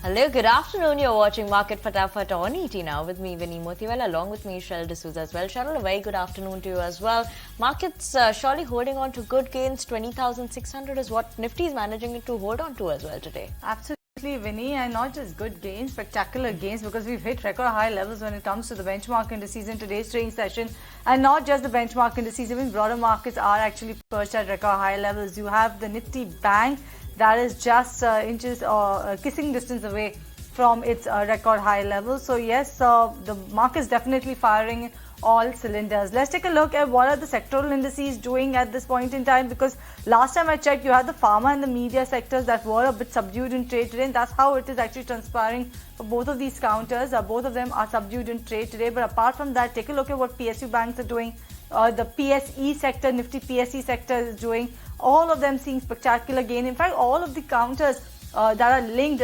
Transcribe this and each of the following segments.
Hello, good afternoon. You're watching Market Fatafat on ET now with me, Vinny Motiwala, along with me, Cheryl D'Souza as well. Cheryl, a very good afternoon to you as well. Markets surely holding on to good gains. 20,600 is what Nifty is managing to hold on to as well today. Absolutely, Vinny, and not just good gains, spectacular gains, because we've hit record high levels when it comes to the benchmark indices in today's trading session. And not just the benchmark indices, even broader markets are actually perched at record high levels. You have the Nifty Bank that is just inches or kissing distance away from its record high level. So yes, the market is definitely firing all cylinders. Let's take a look at what are the sectoral indices doing at this point in time, because last time I checked, you had the pharma and the media sectors that were a bit subdued in trade today, and that's how it is actually transpiring for both of these counters. Both of them are subdued in trade today, but apart from that, take a look at what PSU banks are doing. The PSE sector, Nifty PSE sector is doing. All of them seeing spectacular gain. In fact, all of the counters that are linked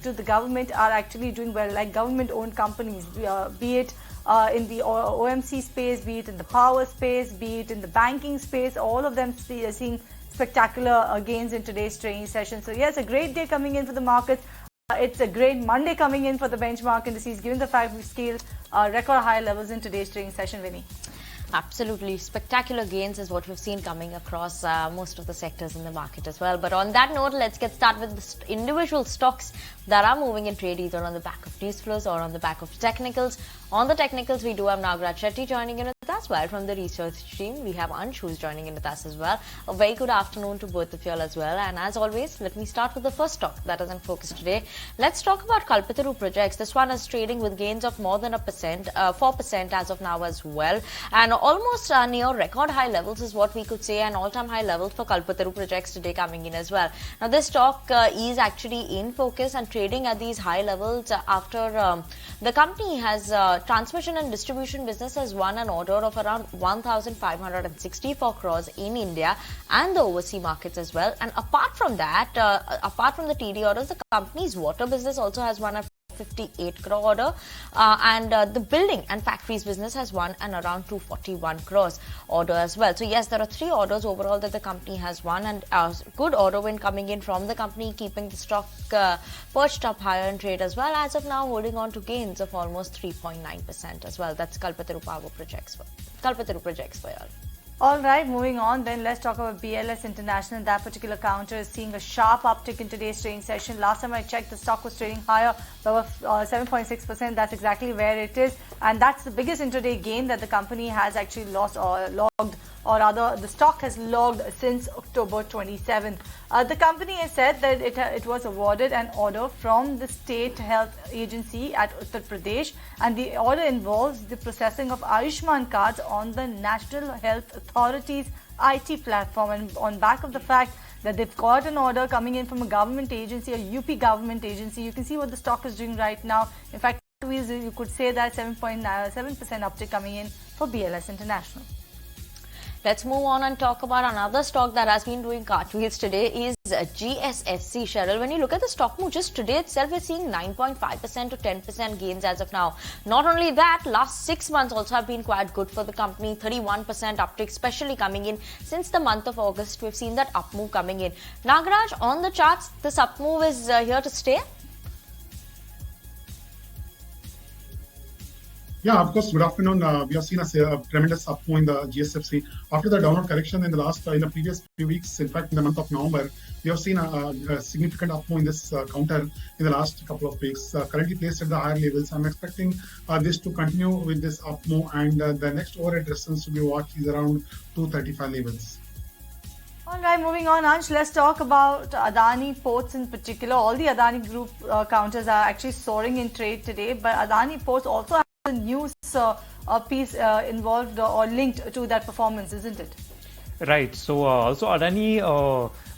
to the government are actually doing well, like government-owned companies, be it in the OMC space, be it in the power space, be it in the banking space. All of them seeing spectacular gains in today's trading session. So yes, a great day coming in for the markets. It's a great Monday coming in for the benchmark indices, given the fact we scaled record high levels in today's trading session, Vinny. Absolutely. Spectacular gains is what we've seen coming across most of the sectors in the market as well. But on that note, let's get started with the individual stocks that are moving in trade, either on the back of news flows or on the back of technicals. On the technicals, we do have Nagaraj Shetti joining in with us, while from the research team, we have Ansh who's joining in with us as well. A very good afternoon to both of you all as well. And as always, let me start with the first stock that is in focus today. Let's talk about Kalpataru Projects. This one is trading with gains of more than 4% as of now as well. And almost near record high levels is what we could say, an all-time high level for Kalpataru Projects today coming in as well. Now, this stock is actually in focus and trading at these high levels after the company has transmission and distribution business has won an order of around 1,564 crores in India and the overseas markets as well. And apart from that, apart from the TD orders, the company's water business also has won a 58 crore order, and the building and factories business has won an around 241 crores order as well. So yes, there are 3 orders overall that the company has won, and a good order win coming in from the company, keeping the stock perched up higher in trade as well. As of now, holding on to gains of almost 3.9% as well. That's Kalpataru Projects for y'all. All right, moving on, then let's talk about BLS International. That particular counter is seeing a sharp uptick in today's trading session. Last time I checked, the stock was trading higher by 7.6%. That's exactly where it is, and that's the biggest intraday gain that the company has actually logged, or rather the stock has logged since October 27th. The company has said that it was awarded an order from the State Health Agency at Uttar Pradesh, and the order involves the processing of Ayushman cards on the National Health Authority's IT platform. And on back of the fact that they've got an order coming in from a government agency, a UP government agency, you can see what the stock is doing right now. In fact, you could say that 7.7% uptick coming in for BLS International. Let's move on and talk about another stock that has been doing cartwheels today is GSFC. Cheryl, when you look at the stock move just today itself, we're seeing 9.5% to 10% gains as of now. Not only that, last 6 months also have been quite good for the company. 31% uptick, especially coming in since the month of August. We've seen that up move coming in. Nagaraj, on the charts, this up move is here to stay. Yeah, of course. Good afternoon. We have seen a tremendous up move in the GSFC after the downward correction in the previous few weeks. In fact, in the month of November, we have seen a significant up move in this counter in the last couple of weeks. Currently placed at the higher levels, I'm expecting this to continue with this up move, and the next overhead resistance to be watched is around 235 levels. All right, moving on, Ansh, let's talk about Adani Ports in particular. All the Adani Group counters are actually soaring in trade today, but Adani Ports also has a news piece involved or linked to that performance, isn't it? Right. So also Adani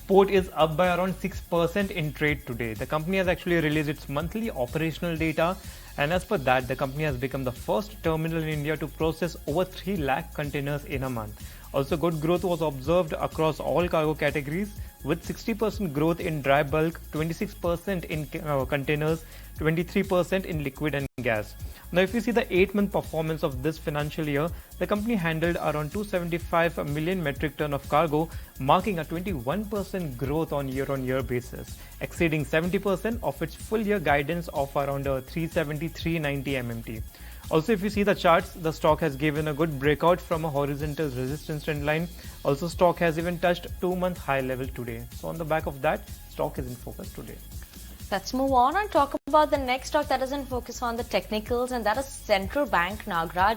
Port is up by around 6% in trade today. The company has actually released its monthly operational data, and as per that, the company has become the first terminal in India to process over 3 lakh containers in a month. Also, good growth was observed across all cargo categories, with 60% growth in dry bulk, 26% in containers, 23% in liquid and gas. Now, if you see the 8-month performance of this financial year, the company handled around 275 million metric ton of cargo, marking a 21% growth on year-on-year basis, exceeding 70% of its full-year guidance of around 370-390 MMT. Also, if you see the charts, the stock has given a good breakout from a horizontal resistance trend line. Also, stock has even touched 2-month high level today. So, on the back of that, stock is in focus today. Let's move on and talk about the next stock that is in focus on the technicals, and that is Central Bank Nagaraj.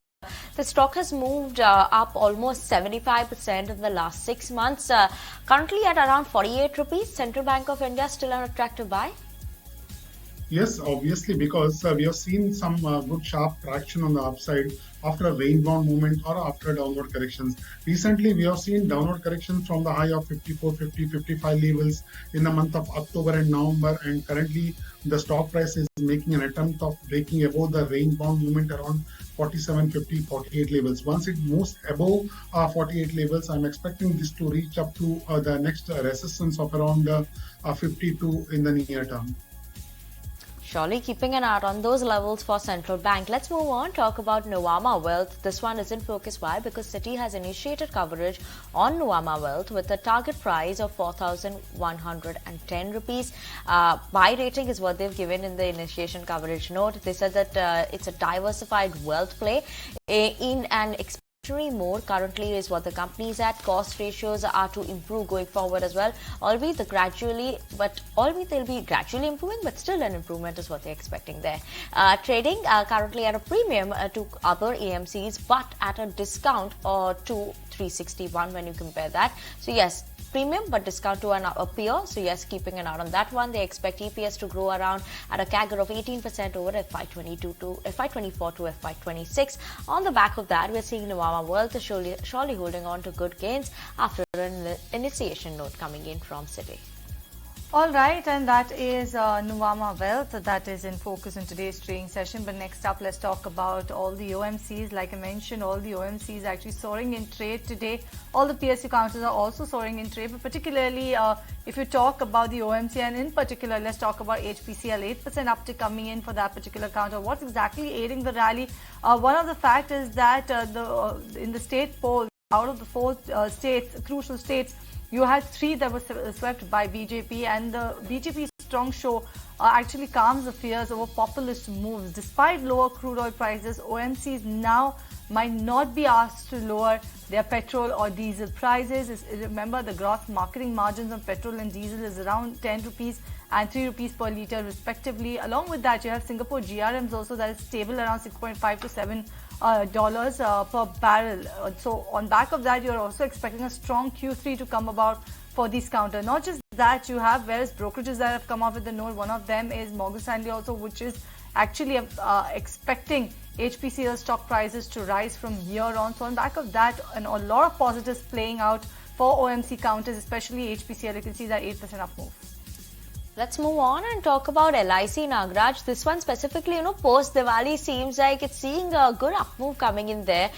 The stock has moved up almost 75% in the last 6 months. Currently at around 48 rupees. Central Bank of India still an attractive buy? Yes, obviously, because we have seen some good sharp traction on the upside after a range-bound movement or after downward corrections. Recently, we have seen downward corrections from the high of 54, 50, 55 levels in the month of October and November, and currently the stock price is making an attempt of breaking above the range-bound movement around 47, 50, 48 levels. Once it moves above 48 levels, I'm expecting this to reach up to the next resistance of around 52 in the near term. Surely keeping an eye on those levels for Central Bank. Let's move on, talk about Nuvama Wealth. This one is in focus. Why? Because Citi has initiated coverage on Nuvama Wealth with a target price of 4,110 rupees. Buy rating is what they've given in the initiation coverage note. They said that it's a diversified wealth play in an mode currently is what the company is at. Cost ratios are to improve going forward as well, albeit they'll be gradually improving, but still an improvement is what they're expecting there. Trading currently at a premium to other AMCs, but at a discount to 361 when you compare that. So yes, premium but discount to a peer. So yes, keeping an eye on that one. They expect EPS to grow around at a CAGR of 18% over FY22 to FY24 to FY26. On the back of that, we're seeing Nuvama Wealth surely holding on to good gains after an initiation note coming in from Citi. All right, and that is Nuvama Wealth that is in focus in today's trading session. But next up, let's talk about all the OMCs. Like I mentioned, all the OMCs actually soaring in trade today. All the PSU counters are also soaring in trade, but particularly if you talk about the OMC, and in particular, let's talk about HPCL, 8% uptick coming in for that particular counter. What's exactly aiding the rally? One of the factors is that in the state poll, out of the 4 crucial states, you had 3 that were swept by BJP, and the BJP's strong show actually calms the fears over populist moves. Despite lower crude oil prices, OMCs now might not be asked to lower their petrol or diesel prices. Remember, the gross marketing margins on petrol and diesel is around 10 rupees and 3 rupees per litre respectively. Along with that, you have Singapore GRMs also that is stable around 6.5 to 7 dollars per barrel. So on back of that, you're also expecting a strong Q3 to come about for these counter. Not just that, you have various brokerages that have come up with the note. One of them is Morgan Stanley also, which is actually expecting HPCL stock prices to rise from here on. So on back of that, and a lot of positives playing out for OMC counters, especially HPCL. You can see that 8% up move. Let's move on and talk about LIC Nagaraj. This one specifically, post Diwali seems like it's seeing a good up move coming in there.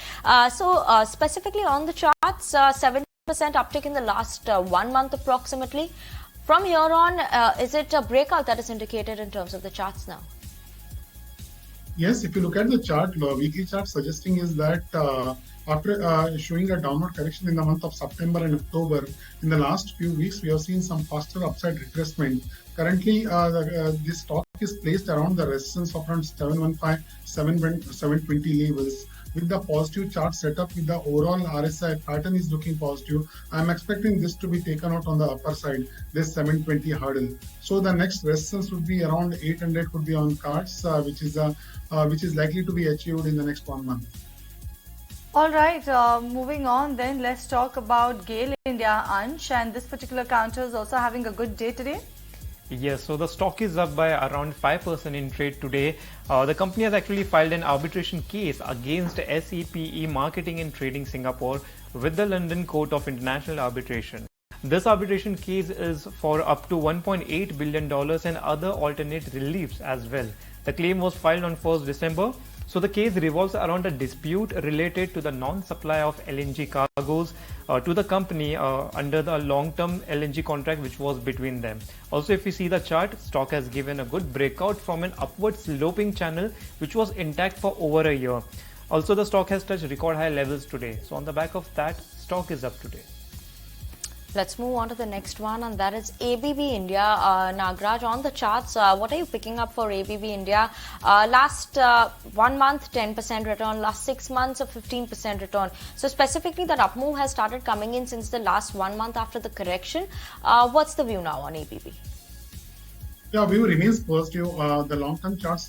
So specifically on the charts, 7% uptick in the last 1 month approximately. From here on, is it a breakout that is indicated in terms of the charts now? Yes, if you look at the chart, weekly chart suggesting is that after showing a downward correction in the month of September and October, in the last few weeks, we have seen some faster upside retracement. Currently, this stock is placed around the resistance of around 715, 720 levels. With the positive chart setup, with the overall RSI pattern is looking positive, I'm expecting this to be taken out on the upper side, this 720 hurdle. So the next resistance would be around 800 would be on cards, which is likely to be achieved in the next 1 month. All right, moving on then, let's talk about GAIL India, Ansh, and this particular counter is also having a good day today. Yes, so the stock is up by around 5% in trade today. The company has actually filed an arbitration case against SEPE Marketing and Trading Singapore with the London Court of International Arbitration. This arbitration case is for up to $1.8 billion and other alternate reliefs as well. The claim was filed on 1st December. So the case revolves around a dispute related to the non-supply of LNG cargoes to the company under the long-term LNG contract which was between them. Also, if you see the chart, stock has given a good breakout from an upward sloping channel which was intact for over a year. Also, the stock has touched record high levels today. So on the back of that, stock is up today. Let's move on to the next one, and that is ABB India. Nagaraj, on the charts, what are you picking up for ABB India? Last 1 month, 10% return. Last 6 months, a 15% return. So specifically, that up move has started coming in since the last 1 month after the correction. What's the view now on ABB? Yeah, view remains positive. The long-term chart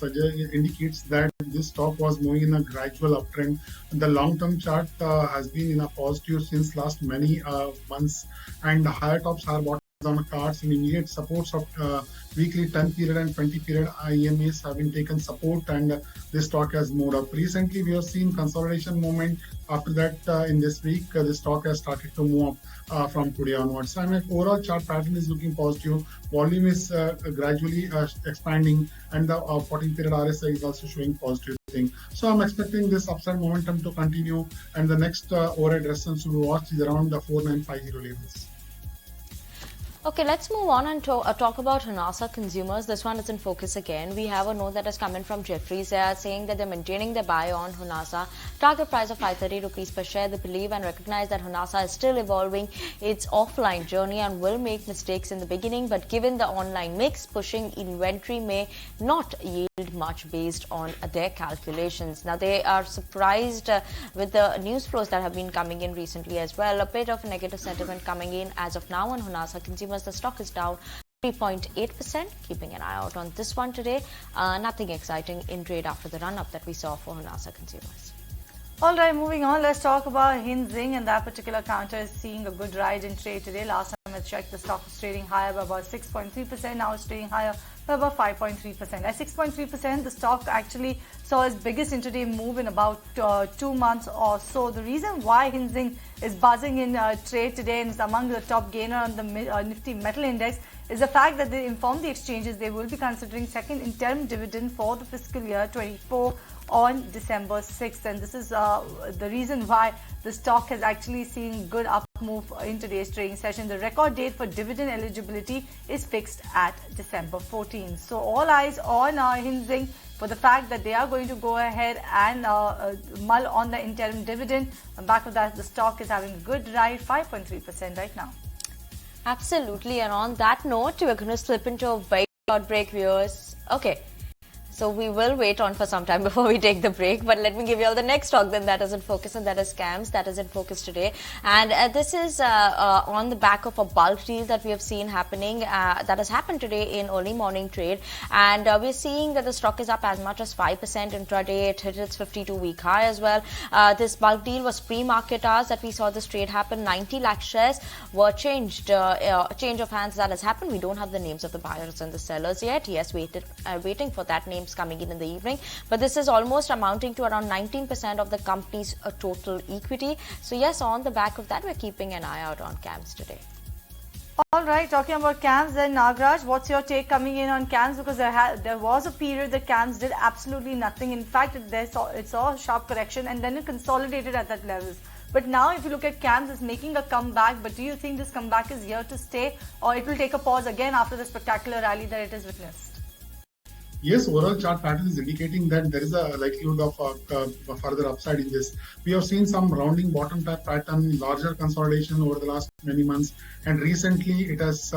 indicates that this stock was moving in a gradual uptrend. The long-term chart has been in a positive since last many months, and the higher tops are what is on the cards. And immediate supports of weekly 10 period and 20 period IMAs have been taken support, and this stock has moved up. Recently, we have seen consolidation movement. After that, in this week, the stock has started to move up. From today onwards. I mean, overall chart pattern is looking positive. Volume is gradually expanding, and the 14 period RSI is also showing positive thing. So I'm expecting this upside momentum to continue, and the next overhead resistance to be watched is around the 4950 levels. Okay, let's move on and talk about Honasa Consumers. This one is in focus again. We have a note that has come in from Jefferies. They are saying that they're maintaining their buy on Honasa. Target price of 530 rupees per share. They believe and recognize that Honasa is still evolving its offline journey and will make mistakes in the beginning. But given the online mix, pushing inventory may not yield much based on their calculations. Now, they are surprised with the news flows that have been coming in recently as well. A bit of negative sentiment coming in as of now on Honasa Consumers. The stock is down 3.8%. Keeping an eye out on this one today. Nothing exciting in trade after the run-up that we saw for Honasa Consumers. All right, moving on, let's talk about Hinzing, and that particular counter is seeing a good ride in trade today. Last time I checked, the stock was trading higher by about 6.3%. Now it's trading higher by about 5.3%. At 6.3%, the stock actually saw its biggest intraday move in about 2 months or so. The reason why Hinzing is buzzing in trade today and is among the top gainer on the Nifty Metal Index is the fact that they informed the exchanges they will be considering second interim dividend for the fiscal year 24 on December 6th, and this is the reason why the stock has actually seen good up move in today's trading session. The record date for dividend eligibility is fixed at December 14th. So all eyes on Hinzing for the fact that they are going to go ahead and mull on the interim dividend. On back of that, the stock is having a good ride, 5.3% right now. Absolutely, and on that note, we're going to slip into a very short break, viewers. Okay. So we will wait on for some time before we take the break. But let me give you all the next stock then that is in focus, and that is scams. That is in focus today. And this is on the back of a bulk deal that we have seen happening. That has happened today in early morning trade. And we're seeing that the stock is up as much as 5% intraday. It hit its 52-week high as well. This bulk deal was pre-market hours that we saw this trade happen. 90 lakh shares were changed. Change of hands that has happened. We don't have the names of the buyers and the sellers yet. Yes, waiting for that name coming in the evening, but this is almost amounting to around 19% of the company's total equity. So yes, on the back of that, we're keeping an eye out on CAMS today. All right, talking about CAMS then, Nagaraj, what's your take coming in on CAMS? Because there was a period that CAMS did absolutely nothing. In fact, it saw a sharp correction and then it consolidated at that levels. But now if you look at CAMS, it's making a comeback. But do you think this comeback is here to stay, or it will take a pause again after the spectacular rally that it has witnessed? Yes, overall chart pattern is indicating that there is a likelihood of a further upside in this. We have seen some rounding bottom type pattern, larger consolidation over the last many months, and recently it has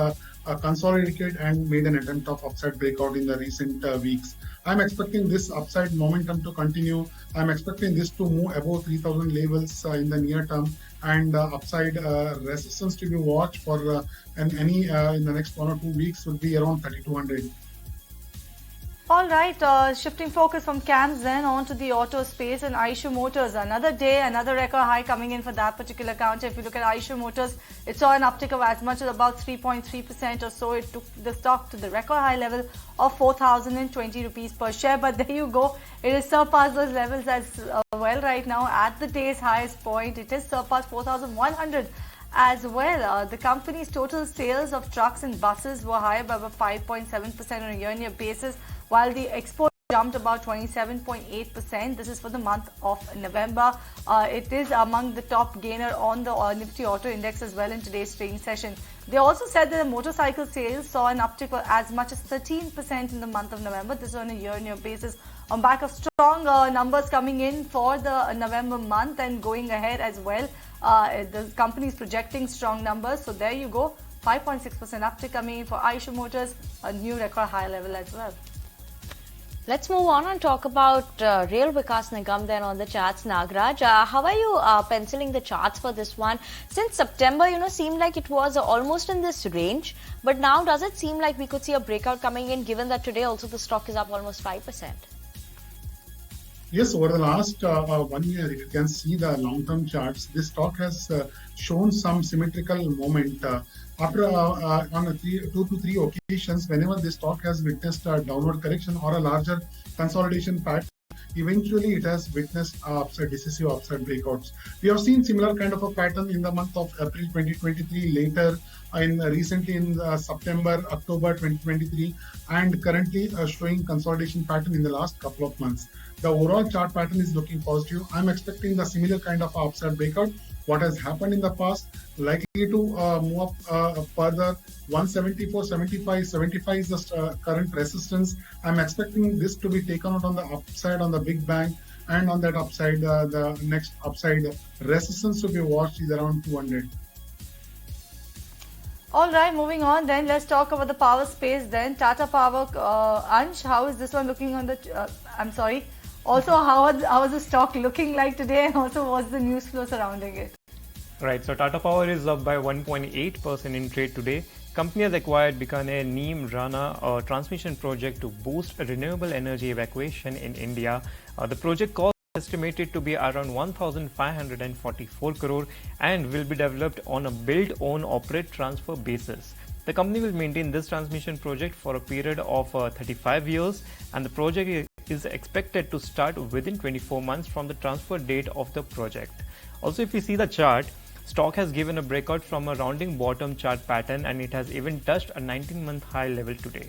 consolidated and made an attempt of upside breakout in the recent weeks. I'm expecting this upside momentum to continue. I'm expecting this to move above 3,000 levels in the near term, and upside resistance to be watched for any in the next 1 or 2 weeks would be around 3,200. All right, shifting focus from CAMS then on to the auto space and Eicher Motors. Another day, another record high coming in for that particular counter. If you look at Eicher Motors, it saw an uptick of as much as about 3.3% or so. It took the stock to the record high level of 4,020 rupees per share. But there you go. It has surpassed those levels as well right now at the day's highest point. It has surpassed 4,100 as well. The company's total sales of trucks and buses were higher by about 5.7% on a year-on-year basis, while the export jumped about 27.8%. This is for the month of November. It is among the top gainer on the Nifty Auto Index as well in today's trading session. They also said that the motorcycle sales saw an uptick of as much as 13% in the month of November. This is on a year-on-year basis on back of strong numbers coming in for the November month and going ahead as well. The company is projecting strong numbers. So there you go. 5.6% uptick coming in for Eicher Motors, a new record high level as well. Let's move on and talk about real Vikas Nigam then on the charts. Nagaraj, how are you penciling the charts for this one? Since September, seemed like it was almost in this range. But now does it seem like we could see a breakout coming in, given that today also the stock is up almost 5%? Yes, over the last 1 year, if you can see the long-term charts, this stock has shown some symmetrical moment. After on 2 to 3 occasions, whenever this stock has witnessed a downward correction or a larger consolidation pattern, eventually it has witnessed decisive upside breakouts. We have seen similar kind of a pattern in the month of April 2023, later recently in September, October 2023, and currently showing consolidation pattern in the last couple of months. The overall chart pattern is looking positive. I'm expecting the similar kind of upside breakout. What has happened in the past, likely to move up further. 174, 75, 75 is the current resistance. I'm expecting this to be taken out on the upside on the big bang, and on that upside, the next upside resistance to be watched is around 200. All right, moving on then, let's talk about the power space then. Tata Power, Ansh, how is this one looking on the, also how is the stock looking like today, and also what's the news flow surrounding it? Right, so Tata Power is up by 1.8% in trade today. Company has acquired Bikaner Neem Rana, a transmission project to boost renewable energy evacuation in India. The project cost is estimated to be around 1,544 crore and will be developed on a build, own, operate, transfer basis. The company will maintain this transmission project for a period of 35 years, and the project is expected to start within 24 months from the transfer date of the project. Also, if you see the chart, stock has given a breakout from a rounding bottom chart pattern, and it has even touched a 19-month high level today.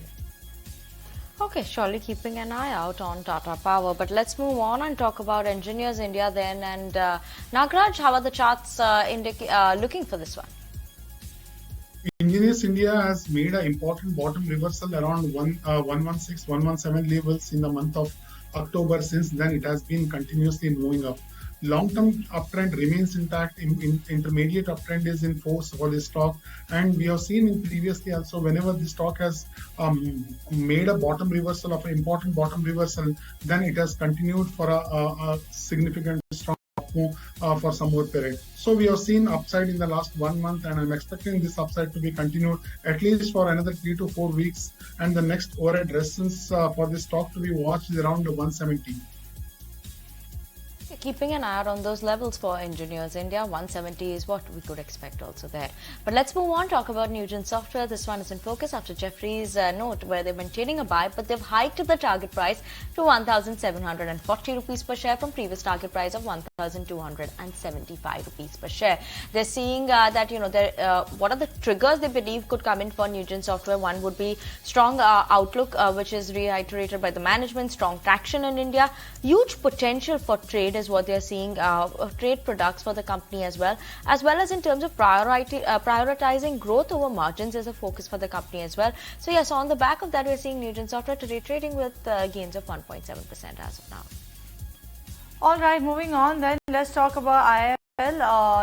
Okay, surely keeping an eye out on Tata Power. But let's move on and talk about Engineers India then. And Nagaraj, how are the charts looking for this one? Engineers India has made an important bottom reversal around 116, 117 levels in the month of October. Since then, it has been continuously moving up. Long-term uptrend remains intact. Intermediate uptrend is in force for this stock, and we have seen in previously also, whenever the stock has made a bottom reversal of an important bottom reversal, then it has continued for a significant strong move for some more period. So we have seen upside in the last 1 month, and I'm expecting this upside to be continued at least for another 3 to 4 weeks. And the next overhead resistance for this stock to be watched is around 170. Keeping an eye out on those levels for Engineers India. 170 is what we could expect also there. But let's move on, talk about Newgen Software. This one is in focus after Jeffrey's note where they're maintaining a buy, but they've hiked the target price to 1,740 rupees per share from previous target price of 1,275 rupees per share. They're seeing that, what are the triggers they believe could come in for Newgen Software? One would be strong outlook, which is reiterated by the management, strong traction in India, huge potential for trade is what they're seeing, trade products for the company as well as in terms of prioritizing growth over margins as a focus for the company as well. So yes, on the back of that, we're seeing Newgen Software today trading with gains of 1.7% as of now. All right, moving on then, let's talk about IIFL.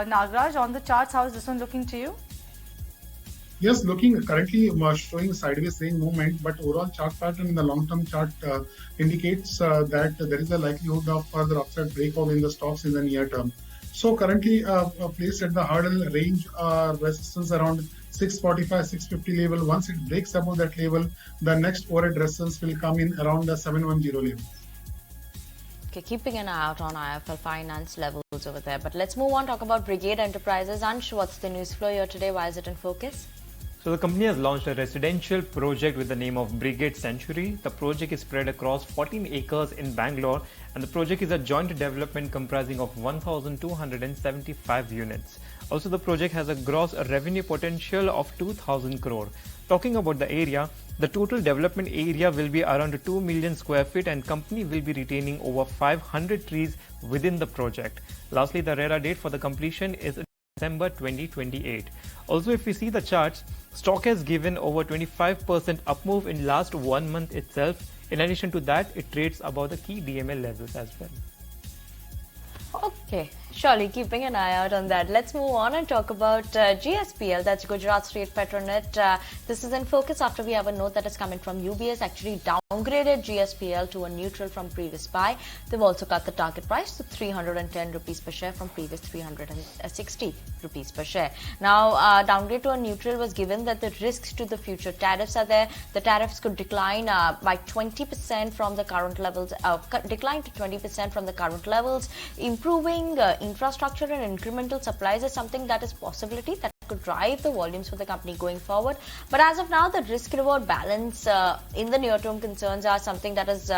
Nagaraj, on the charts, how is this one looking to you? Yes, looking currently showing sideways range movement, but overall chart pattern in the long-term chart indicates that there is a likelihood of further upside breakout in the stocks in the near term. So currently placed at the hurdle range resistance around 645, 650 level. Once it breaks above that level, the next overhead resistance will come in around the 710 level. Okay, keeping an eye out on IIFL Finance levels over there. But let's move on, talk about Brigade Enterprises. Ansh, what's the news flow here today? Why is it in focus? So the company has launched a residential project with the name of Brigade Century. The project is spread across 14 acres in Bangalore, and the project is a joint development comprising of 1,275 units. Also, the project has a gross revenue potential of 2,000 crore. Talking about the area, the total development area will be around 2 million square feet and company will be retaining over 500 trees within the project. Lastly, the RERA date for the completion is December 2028. Also, if we see the charts, stock has given over 25% up move in last 1 month itself. In addition to that, it trades above the key DML levels as well. Okay, surely keeping an eye out on that. Let's move on and talk about GSPL, that's Gujarat State Petronet. This is in focus after we have a note that is coming from UBS, actually downgraded GSPL to a neutral from previous buy. They've also cut the target price to 310 rupees per share from previous 360 rupees per share. Now, downgrade to a neutral was given that the risks to the future tariffs are there. The tariffs could decline by 20% from the current levels, decline to 20% from the current levels. Improving infrastructure and incremental supplies is something that is possibility that could drive the volumes for the company going forward. But as of now, the risk-reward balance in the near-term concerns are something that is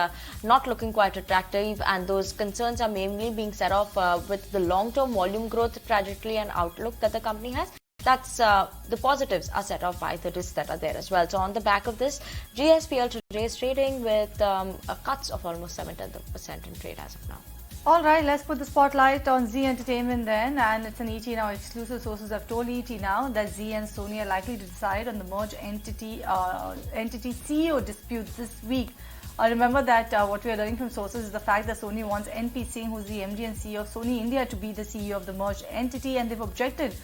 not looking quite attractive, and those concerns are mainly being set off with the long-term volume growth trajectory and outlook that the company has. That's the positives are set off by the risks that are there as well. So on the back of this, GSPL today is trading with cuts of almost 7% in trade as of now. All right, let's put the spotlight on Zee Entertainment then, and it's an ET now. Exclusive sources have told ET now that Zee and Sony are likely to decide on the merged entity CEO dispute this week. Remember that what we are learning from sources is the fact that Sony wants NP Singh, who's the MD and CEO of Sony India, to be the CEO of the merged entity, and they've objected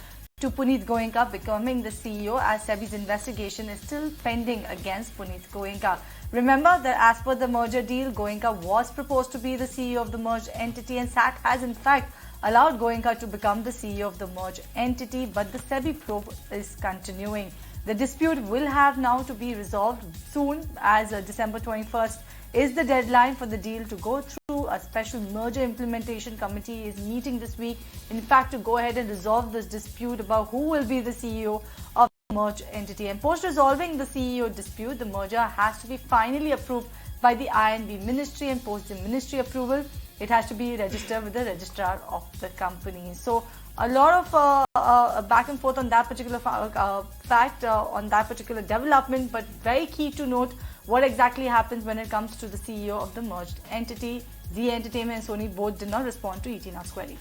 to Puneet Goenka becoming the CEO as SEBI's investigation is still pending against Puneet Goenka. Remember that as per the merger deal, Goenka was proposed to be the CEO of the merged entity, and SAT has in fact allowed Goenka to become the CEO of the merged entity, but the SEBI probe is continuing. The dispute will have now to be resolved soon, as December 21st is the deadline for the deal to go through. A special merger implementation committee is meeting this week, in fact, to go ahead and resolve this dispute about who will be the CEO of the merged entity. And post resolving the CEO dispute, the merger has to be finally approved by the INB ministry, and post the ministry approval, it has to be registered with the registrar of the company. So a lot of back and forth on that particular fact, on that particular development, but very key to note what exactly happens when it comes to the CEO of the merged entity. Zee Entertainment and Sony both did not respond to ET Now's queries.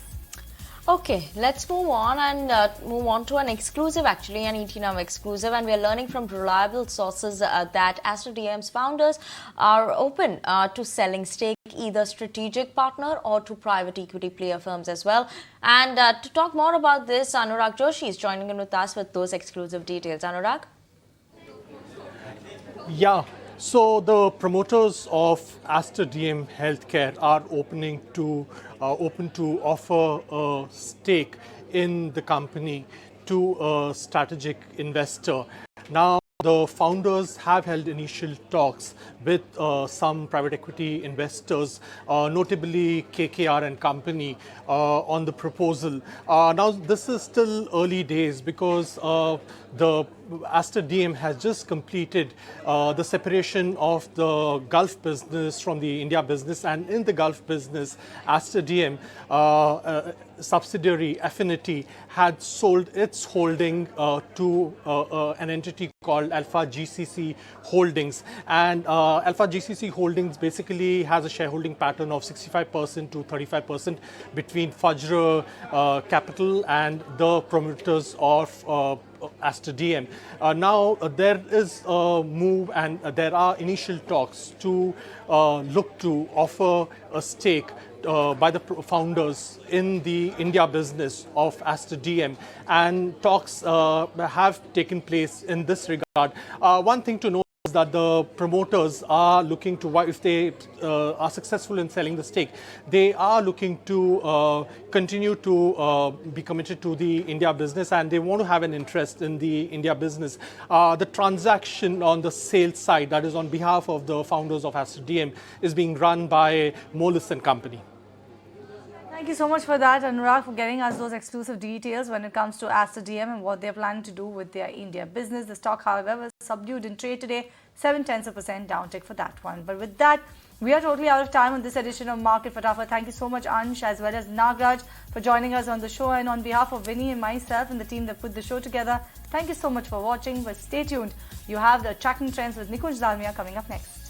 Okay, let's move on and move on to an exclusive, actually, an ET Now exclusive, and we are learning from reliable sources that Aster DM's founders are open to selling stake, either strategic partner or to private equity player firms as well. And to talk more about this, Anurag Joshi is joining in with us with those exclusive details. Anurag? Yeah. So the promoters of Aster DM Healthcare are open to offer a stake in the company to a strategic investor. Now, the founders have held initial talks with some private equity investors, notably KKR and company, on the proposal. Now, this is still early days because the Aster DM has just completed the separation of the Gulf business from the India business, and in the Gulf business, Aster DM subsidiary Affinity had sold its holding to an entity called Alpha GCC Holdings, and Alpha GCC Holdings basically has a shareholding pattern of 65% to 35% between Fajr Capital and the promoters of Aster DM. Now there is a move and there are initial talks to look to offer a stake by the founders in the India business of Aster DM, and talks have taken place in this regard. One thing to note is that the promoters are looking to, if they are successful in selling the stake, they are looking to continue to be committed to the India business, and they want to have an interest in the India business. The transaction on the sales side, that is on behalf of the founders of Aster DM, is being run by Moelis & Company. Thank you so much for that, Anurag, for getting us those exclusive details when it comes to Aster DM and what they're planning to do with their India business. The stock, however, was subdued in trade today, 0.7% downtick for that one. But with that, We are totally out of time on this edition of Market Fatafat. Thank you so much, Ansh, as well as Nagaraj, for joining us on the show. And on behalf of Vinny and myself and the team that put the show together, thank you so much for watching. But stay tuned. You have the Tracking Trends with Nikunj Dalmia coming up next.